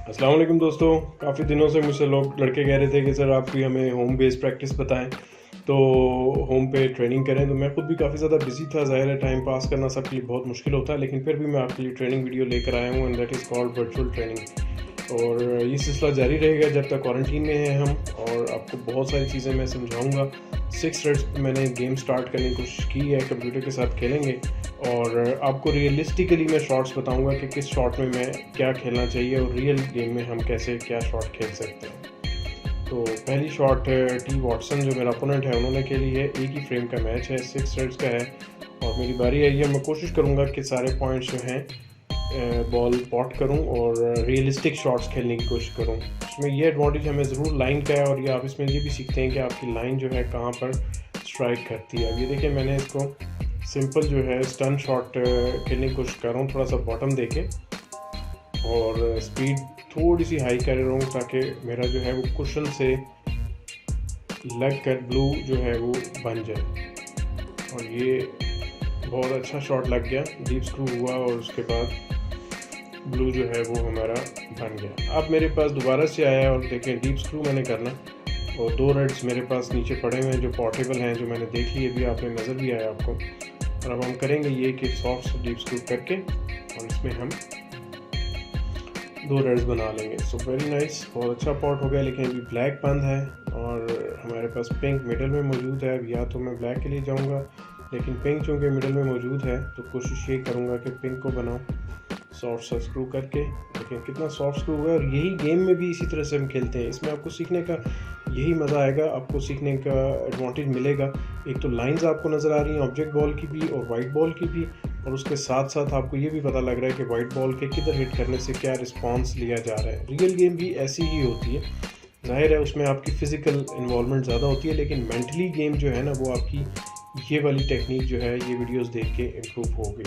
अस्सलाम वालेकुम दोस्तों। काफ़ी दिनों से मुझसे लोग लड़के कह रहे थे कि सर आप भी हमें होम बेस्ड प्रैक्टिस बताएं, तो होम पे ट्रेनिंग करें। तो मैं खुद भी काफ़ी ज़्यादा बिजी था, ज़ाहिर है टाइम पास करना सबके लिए बहुत मुश्किल होता है, लेकिन फिर भी मैं आपके लिए ट्रेनिंग वीडियो लेकर आया हूँ and that is called virtual training. और ये सिलसिला जारी रहेगा जब तक क्वारंटीन में हैं हम, और आपको बहुत सारी चीज़ें मैं समझाऊँगा। 6 थ्रेड्स पे मैंने गेम स्टार्ट करने की कोशिश की है, कंप्यूटर के साथ खेलेंगे और आपको रियलिस्टिकली मैं शॉट्स बताऊंगा कि किस शॉट में मैं क्या खेलना चाहिए और रियल गेम में हम कैसे क्या शॉट खेल सकते हैं। तो पहली शॉट टी वॉटसन जो मेरा अपोनेंट है उन्होंने खेली है। एक ही फ्रेम का मैच है, 6 थ्रेड्स का है और मेरी बारी आई है। मैं कोशिश करूँगा कि सारे पॉइंट्स जो हैं बॉल पॉट करूं और रियलिस्टिक शॉट्स खेलने की कोशिश करूं। इसमें ये एडवांटेज हमें ज़रूर लाइन का है, और ये आप इसमें ये भी सीखते हैं कि आपकी लाइन जो है कहाँ पर स्ट्राइक करती है। अब ये देखिए मैंने इसको सिंपल जो है स्टन शॉट खेलने की कोशिश कर रहा हूँ, थोड़ा सा बॉटम देके और स्पीड थोड़ी सी हाई कर रहा हूँ ताकि मेरा जो है वो कुशन से लग कर ब्लू जो है वो बन जाए। और ये बहुत अच्छा शॉट लग गया, डीप स्क्रू हुआ और उसके बाद ब्लू जो है वो हमारा बन गया। अब मेरे पास दोबारा से आया और देखें डीप स्क्रू मैंने करना, और 2 रेड्स मेरे पास नीचे पड़े हुए हैं जो पोर्टेबल हैं, जो मैंने देख लिए अभी, आपने नज़र भी आया आपको। और अब हम करेंगे ये कि सॉफ्ट डीप स्क्रू करके और इसमें हम 2 रेड्स बना लेंगे। सो वेरी नाइस, बहुत अच्छा पॉट हो गया। लेकिन अभी ब्लैक बंद है और हमारे पास पिंक मिडल में मौजूद है। अब या तो मैं ब्लैक के लिए जाऊँगा, लेकिन पिंक चूँकि मिडल में मौजूद है तो कोशिश ये करूँगा कि पिंक को बनाऊँ सॉफ्ट सा स्क्रू करके। देखिए कितना सॉफ्ट स्क्रू हुआ है। और यही गेम में भी इसी तरह से हम खेलते हैं। इसमें आपको सीखने का यही मज़ा आएगा, आपको सीखने का एडवांटेज मिलेगा। एक तो लाइंस आपको नज़र आ रही हैं ऑब्जेक्ट बॉल की भी और वाइट बॉल की भी, और उसके साथ साथ आपको ये भी पता लग रहा है कि वाइट बॉल के किधर हिट करने से क्या रिस्पॉन्स लिया जा रहा है। रियल गेम भी ऐसी ही होती है, जाहिर है उसमें आपकी फ़िज़िकल इन्वॉल्वमेंट ज़्यादा होती है, लेकिन मेंटली गेम जो है ना वो आपकी ये वाली टेक्निक जो है ये वीडियोस देख के इम्प्रूव होगी।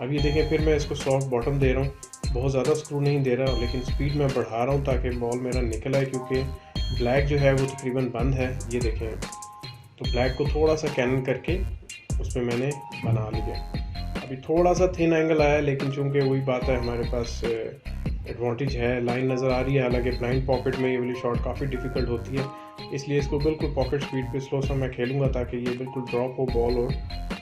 अब ये देखें फिर मैं इसको सॉफ्ट बॉटम दे रहा हूँ, बहुत ज़्यादा स्क्रू नहीं दे रहा, लेकिन स्पीड मैं बढ़ा रहा हूँ ताकि बॉल मेरा निकल आए, क्योंकि ब्लैक जो है वो तकरीबन बंद है। ये देखें, तो ब्लैक को थोड़ा सा कैनन करके उसमें मैंने बना लिया। अभी थोड़ा सा थिन एंगल आया, लेकिन चूँकि वही बात है हमारे पास एडवांटेज है, लाइन नज़र आ रही है। हालांकि ब्लाइंड पॉकेट में ये वाली शॉट काफ़ी डिफ़िकल्ट होती है, इसलिए इसको बिल्कुल पॉकेट स्पीड पे स्लो सा मैं खेलूँगा ताकि ये बिल्कुल ड्रॉप हो बॉल और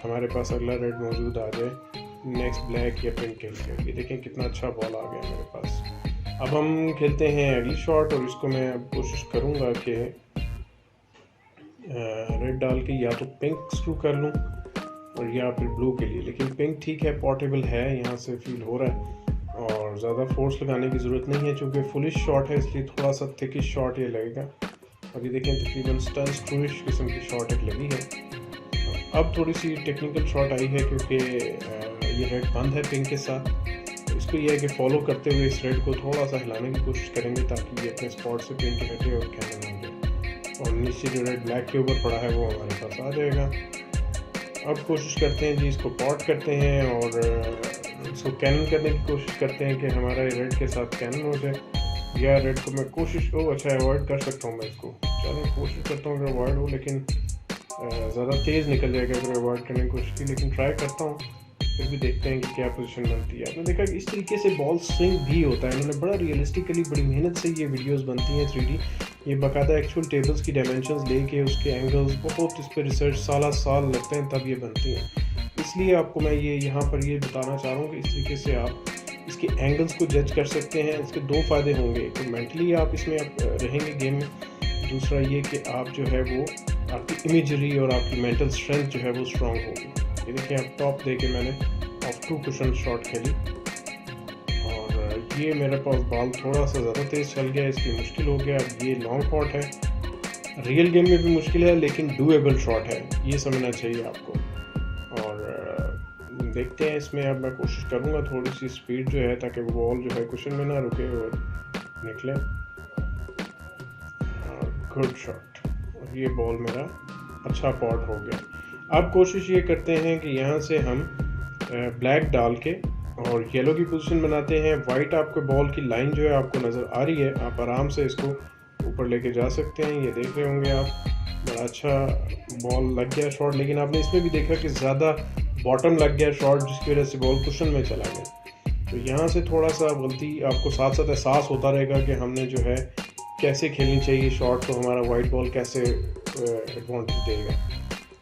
हमारे पास अगला रेड मौजूद आ जाए नेक्स्ट ब्लैक या पिंक खेल के। ये देखें कितना अच्छा बॉल आ गया मेरे पास। अब हम खेलते हैं अगली शॉट, और इसको मैं अब कोशिश करूँगा कि रेड डाल के या तो पिंक स्क्रू कर लूँ और या फिर ब्लू के लिए। लेकिन पिंक ठीक है, पोर्टेबल है, यहाँ से फील हो रहा है और ज़्यादा फोर्स लगाने की ज़रूरत नहीं है, चूँकि फुलिश शॉट है इसलिए थोड़ा सा थिकिश शॉट ये लगेगा। अभी देखें तकरीबन स्टन स्क्रूइश किस्म की शॉट एक लगी है। अब थोड़ी सी टेक्निकल शॉट आई है क्योंकि ये रेड बंद है पिंक के साथ, तो इसको ये है कि फॉलो करते हुए इस रेड को थोड़ा सा हिलाने की कोशिश करेंगे ताकि ये अपने स्पॉट से पिंक हटे और कैनन हो जाए, और नीचे जो रेड ब्लैक के ऊपर पड़ा है वो हमारे पास आ जाएगा। अब कोशिश करते हैं जी, इसको पॉट करते हैं और इसको कैनन करने की कोशिश करते हैं कि हमारा ये रेड के साथ कैनन हो जाए। या रेड को मैं कोशिश अच्छा अवॉइड कर सकता हूँ मैं इसको, चलो कोशिश करता हूँ कि अवॉइड हो, लेकिन ज़्यादा तेज़ निकल जाएगा अगर अवॉइड करने की कोशिश की, लेकिन ट्राई करता हूँ। फिर भी देखते हैं कि क्या पोजीशन बनती है। आपने देखा कि इस तरीके से बॉल स्विंग भी होता है। इन्होंने बड़ा रियलिस्टिकली बड़ी मेहनत से ये वीडियोस बनती हैं 3D, ये बाकायदा एक्चुअल टेबल्स की डायमेंशंस लेके उसके एंगल्स, बहुत इस पर रिसर्च साल लगते हैं तब ये बनती हैं। इसलिए आपको मैं ये यहाँ पर ये बताना चाह रहा हूँ कि इस तरीके से आप इसके एंगल्स को जज कर सकते हैं। इसके 2 फ़ायदे होंगे, तो मेंटली आप इसमें आप रहेंगे गेम में, दूसरा ये कि आप जो है वो आपकी इमेजरी और आपकी मेंटल स्ट्रेंथ जो है वो स्ट्रॉन्ग होगी। ये देखिए अब टॉप दे के मैंने ऑफ टू कुशन शॉट खेली और ये मेरे पास बॉल थोड़ा सा ज़्यादा तेज़ चल गया, इसलिए मुश्किल हो गया। अब ये लॉन्ग शॉट है, रियल गेम में भी मुश्किल है लेकिन डूएबल शॉट है, ये समझना चाहिए आपको। और देखते हैं इसमें अब मैं कोशिश करूँगा थोड़ी सी स्पीड जो है ताकि वो बॉल जो है कुशन में ना रुके और निकले। गुड शॉट, और ये बॉल मेरा अच्छा पॉट हो गया। अब कोशिश ये करते हैं कि यहाँ से हम ब्लैक डाल के और येलो की पोजीशन बनाते हैं। वाइट आपको बॉल की लाइन जो है आपको नज़र आ रही है, आप आराम से इसको ऊपर लेके जा सकते हैं। ये देख रहे होंगे आप, बड़ा अच्छा बॉल लग गया शॉट, लेकिन आपने इसमें भी देखा कि ज़्यादा बॉटम लग गया शॉट जिसकी वजह से बॉल कुशन में चला गया। तो यहाँ से थोड़ा सा गलती आपको साथ साथ एहसास होता रहेगा कि हमने जो है कैसे खेलनी चाहिए शॉट, तो हमारा वाइट बॉल कैसे एडवांटेज देगा।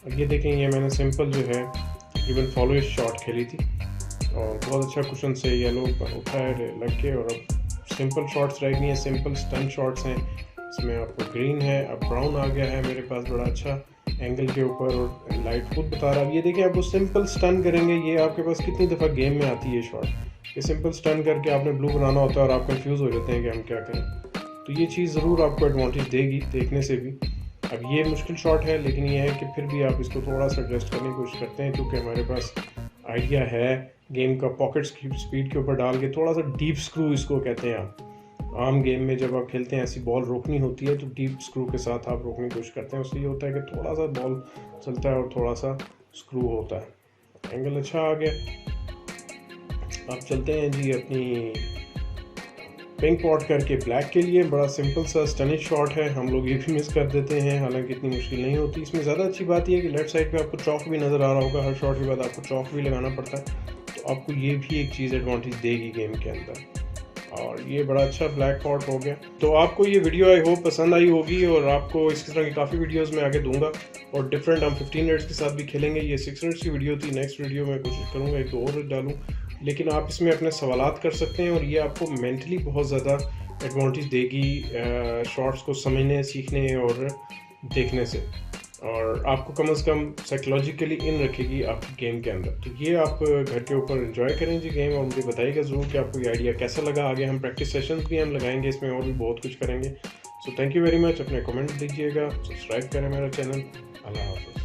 अब ये देखें, ये मैंने सिंपल जो है तकरीबन फॉलो शॉट खेली थी और बहुत अच्छा कुशन से येलो उठा है लग के, और अब सिंपल शॉट्स रह गई हैं, सिंपल स्टन शॉट्स हैं। इसमें आपको ग्रीन है, अब ब्राउन आ गया है मेरे पास बड़ा अच्छा एंगल के ऊपर, और लाइट खुद बता रहा है। अब ये देखिए, आप वो सिंपल स्टन करेंगे, ये आपके पास कितनी दफ़ा गेम में आती है शॉट, ये सिंपल स्टन करके आपने ब्लू बनाना होता है और आप कंफ्यूज हो जाते हैं कि हम क्या करें। तो ये चीज़ ज़रूर आपको एडवांटेज देगी देखने से भी। अब ये मुश्किल शॉट है, लेकिन ये है कि फिर भी आप इसको थोड़ा सा एडजस्ट करने की कोशिश करते हैं, क्योंकि हमारे पास आइडिया है गेम का पॉकेट्स की स्पीड के ऊपर डाल के थोड़ा सा डीप स्क्रू इसको कहते हैं आप। आम गेम में जब आप खेलते हैं ऐसी बॉल रोकनी होती है तो डीप स्क्रू के साथ आप रोकने की कोशिश करते हैं, उससे ये होता है कि थोड़ा सा बॉल चलता है और थोड़ा सा स्क्रू होता है। एंगल अच्छा आ गया। आप चलते हैं जी अपनी पिंक पॉट करके ब्लैक के लिए। बड़ा सिंपल सा स्टनिश शॉट है, हम लोग ये भी मिस कर देते हैं, हालांकि इतनी मुश्किल नहीं होती। इसमें ज़्यादा अच्छी बात यह है कि लेफ्ट साइड पे आपको चौक भी नज़र आ रहा होगा, हर शॉट के बाद आपको चौक भी लगाना पड़ता है, तो आपको ये भी एक चीज़ एडवांटेज देगी गेम के अंदर। और ये बड़ा अच्छा ब्लैक पॉट हो गया। तो आपको ये वीडियो आई होप पसंद आई होगी, और आपको इस तरह की काफ़ी वीडियोस मैं आगे दूंगा, और डिफरेंट हम 15 मिनट्स के साथ भी खेलेंगे। ये 6 मिनट्स की वीडियो थी, नेक्स्ट वीडियो में कोशिश करूँगा एक और डालूँ, लेकिन आप इसमें अपने सवालात कर सकते हैं, और ये आपको मेंटली बहुत ज़्यादा एडवांटेज देगी शॉट्स को समझने, सीखने और देखने से, और आपको कम से कम साइकोलॉजिकली इन रखेगी आपकी गेम के अंदर। तो ये आप घर के ऊपर एंजॉय करें जी गेम, और मुझे बताइएगा ज़रूर कि आपको ये आइडिया कैसा लगा। आगे हम प्रैक्टिस सेशंस भी हम लगाएंगे इसमें, और भी बहुत कुछ करेंगे। So thank you very much. अपने कमेंट दीजिएगा, सब्सक्राइब करें मेरा चैनल। अल्लाह हाफ़िज़।